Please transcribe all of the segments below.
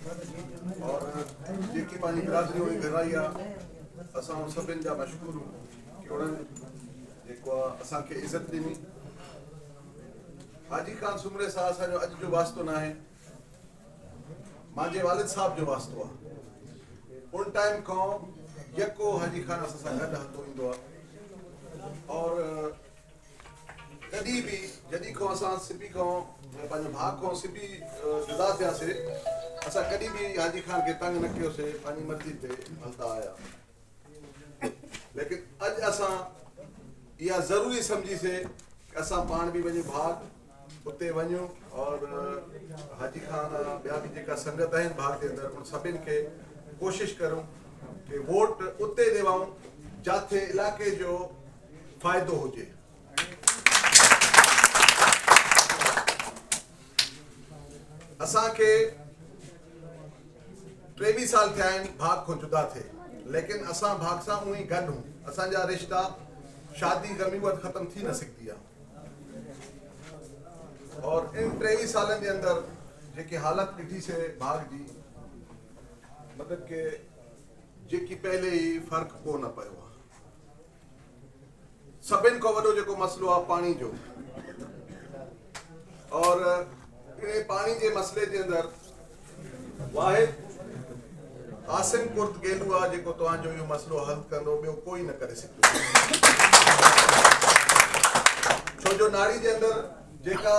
اور जेकी पंहिंजी बिरादरी हुई घर आई आहे असां सभिनि जा मशहूरु कि उन्हनि जेको आहे असांखे इज़त ॾिनी। हाजी ख़ान सुमरे सां असांजो अॼु जो वास्तो न आहे, मुंहिंजे वालिद साहब जो वास्तो आहे। उन टाइम खां यको हाजी ख़ान असां सां गॾु हलंदो ईंदो आहे और कॾहिं बि जॾहिं खां असां सिपी खां पंहिंजे भाउ खां सिपी जुदा थियासीं असां कॾहिं बि हाजी ख़ान खे तंग न कयोसीं, पंहिंजी मर्ज़ी ते हलंदा आया। लेकिन अॼु असां इहा ज़रूरी सम्झीसीं कि असां पाण बि वञूं भाग उते वञूं और हाजी ख़ान ॿिया बि जेका संगत आहिनि भाग जे अंदरि उन सभिनि खे कोशिशि करूं कि वोट उते ॾियूं जिथे इलाइक़े जो फ़ाइदो हुजे। असांखे 23 साल थिया आहिनि भाग खां जुदा थिए, लेकिन असां भाग सां उहे गॾु हूं। असांजा रिश्ता शादी गमी वटि ख़तम थी न सघंदी आहे और इन 23 सालनि जे अंदरि जेकी हालत ॾिठीसीं भाग जी मतिलब कि जेकी पहले ई फ़र्क़ु कोन पियो आहे। सभिनि खां वॾो जेको मसइलो आहे पाणी जो और इन पाणी जे मसइले जे अंदरि वाहिद आसिम कुर्द गेलू आहे जेको तव्हांजो इहो मसइलो हल कंदो, ॿियो कोई न करे सघंदो। छो जो नाड़ी जे अंदरि जेका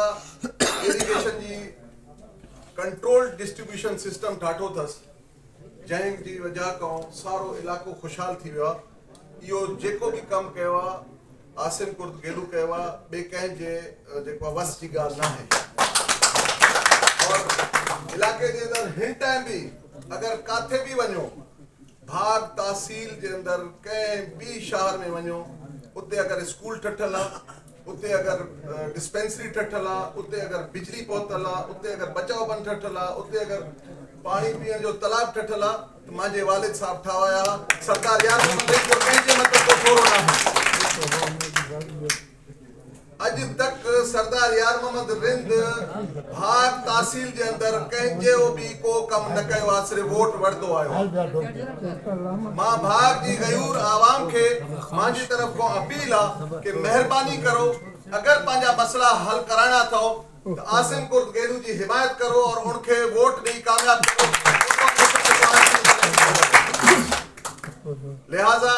इरिगेशन जी कंट्रोल डिस्ट्रीब्यूशन सिस्टम ठातो अथसि जंहिंजी वजह खां सारो इलाइक़ो ख़ुशहाल थी वियो आहे। इहो जेको बि कमु कयो आहे आसिम कुर्द गेलू कयो आहे, ॿिए कंहिंजे जेको आहे वस जी ॻाल्हि न आहे। और इलाइक़े जे अंदरि हिन टाइम बि अगर काथे भी वञो भाग तहसील जे अंदर कंहिं भी शहर में वञो उते अगर स्कूल ठठल आहे, उते अगर डिस्पेंसरी ठठल आहे, उते अगर बिजली पहुतल आहे, उते अगर बचाव बंद ठठल आहे, उते अगर पानी पीअण जो तालाब ठठल आहे त मुंहिंजे वालिद साहब ठाहिया सरकार यार कंहिंजे मतिलब को थोरो न आहे। अज तक सरदार यार मोहम्मद रिंद भाग तहसील जे अंदर कंहिंजो भी को कम न कयो आहे, सिर्फ वोट वठंदो आयो। मां भाग जी गयूर आवाम खे मुंहिंजी तरफ को अपील आहे कि महिरबानी करो अगर पंहिंजा मसला हल कराइणा अथव तो आसिम कुर्द गेलू जी हिमायत करो और उनके वोट ॾेई कामयाब करो। लिहाजा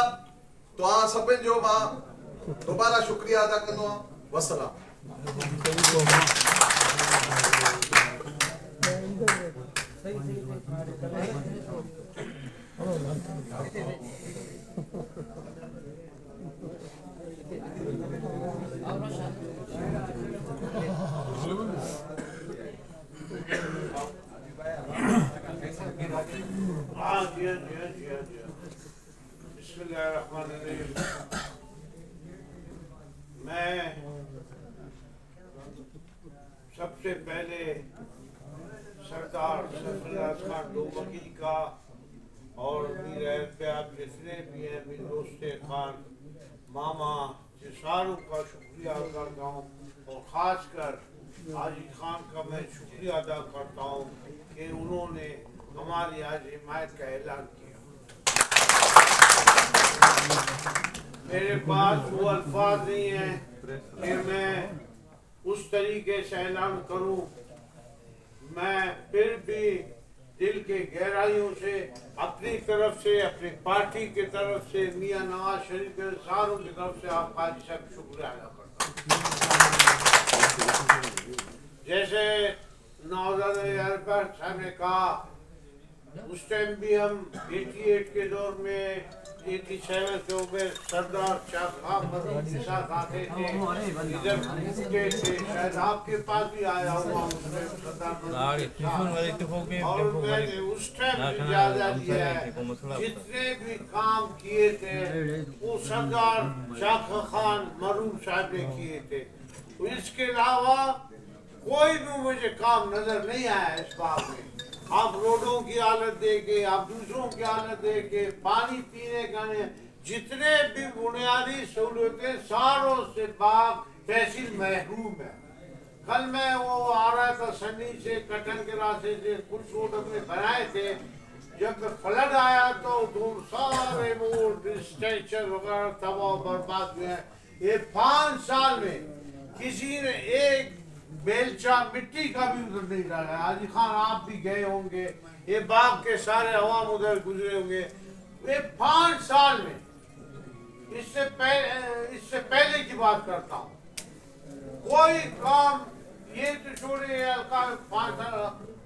तव्हां सभिनि जो मां दोबारा शुक्रिया अदा कंदो आहियां। वसलाम। बिस्मिल्लाहिर्रहमानिर्रहीम। मैं सबसे पहले सरदार सरफराज खान डोमगी का और मीर प्यार जितने भी हैं मीर दोस्त खान मामा सारों का शुक्रिया अदा करता हूँ और ख़ासकर हाजी खान का मैं शुक्रिया अदा करता हूँ कि उन्होंने हमारी आज हिमायत का ऐलान किया। मेरे पास वो अल्फाज नहीं है कि मैं उस तरीके से ऐलान करूं। मैं फिर भी दिल के गहराइयों से अपनी तरफ से अपनी पार्टी की तरफ से मियां नवाज शरीफ के सारों की तरफ से आपका सब शुक्रिया अदा करता हूँ। जैसे नौजवान साहब ने कहा उस टाइम भी हम 88 के दौर में 87 के ऊपर सरदार शाह के साथ आते थे, इधर घूमते थे। शायद आपके पास भी आया हुआ और मैंने उस टाइम इजाज़त दिया है जितने भी काम किए थे वो सरदार शाह खान मरूम साहब ने किए थे। इसके अलावा कोई भी मुझे काम नजर नहीं आया इस बात में। आप रोडों की हालत देखे, आप दूसरों की हालत देखे, पानी पीने का जितने भी बुनियादी सहूलतें सारों से बाग तहसील महरूम है। کل میں وہ آ رہا تھا سنی سے کٹن کے راستے سے کچھ روڈ ہم نے بنائے تھے، جب فلڈ آیا تو سارے روڈ اسٹرکچر وغیرہ تباہ برباد ہوئے ہیں۔ یہ 5 سال میں کسی نے ایک بیلچہ مٹی کا بھی ادھر نہیں ڈالا۔ حاجی خان آپ بھی گئے ہوں گے، یہ باغ کے سارے عوام ادھر گزرے ہوں گے۔ یہ 5 سال میں اس سے پہلے کی بات کرتا ہوں، کوئی کام یہ تو چھوڑے 5 سال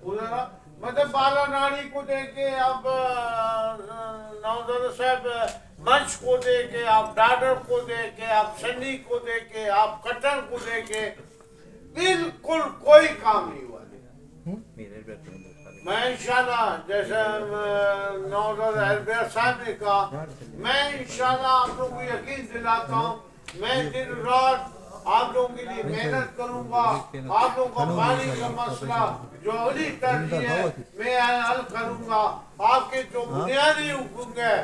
ادھر مطلب بالا ناڑی کو دیکھے، اب نوزر صاحب منچ کو دیکھے، آپ ڈاڈر کو دیکھے، آپ سنی کو دیکھے، آپ کٹر کو دیکھے، بالکل کوئی کام نہیں ہوا۔ میں انشاءاللہ جیسے نوزر اربیر صاحب نے کہا، میں انشاءاللہ آپ لوگوں کو یقین دلاتا ہوں، میں دن رات آپ لوگوں کے لیے محنت کروں گا، آپ لوگوں کا پانی کا مسئلہ جو اولی ترجیح ہے میں حل کروں گا، آپ کے جو بنیادی حقوق ہے،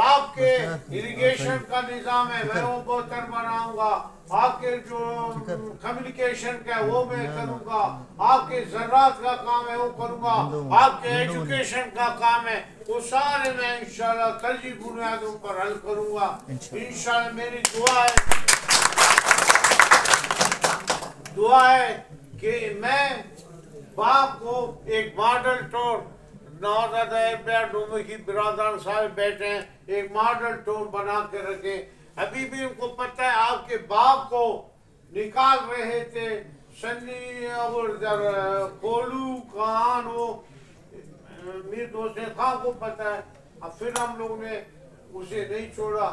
آپ کے اریگیشن کا نظام ہے میں وہ بہتر بناؤں گا، آپ کے جو کمیونیکیشن کا ہے وہ میں کروں گا، آپ کے زراعت کا کام ہے وہ کروں گا، آپ کے ایجوکیشن کا کام ہے وہ سارے میں انشاءاللہ ترجیح بنیادوں پر حل کروں گا۔ انشاءاللہ میری دعا ہے کہ میں باپ کو ایک ماڈل ٹور نوزاد اربیر ڈومکی برادران صاحب بیٹھے ہیں، ایک ماڈل ٹور بنا کے رکھے۔ ابھی بھی ان کو پتہ ہے آپ کے باپ کو نکال رہے تھے سنی اور کولو کان، وہ میر دوست خان کو پتہ ہے، اب پھر ہم لوگوں نے اسے نہیں چھوڑا۔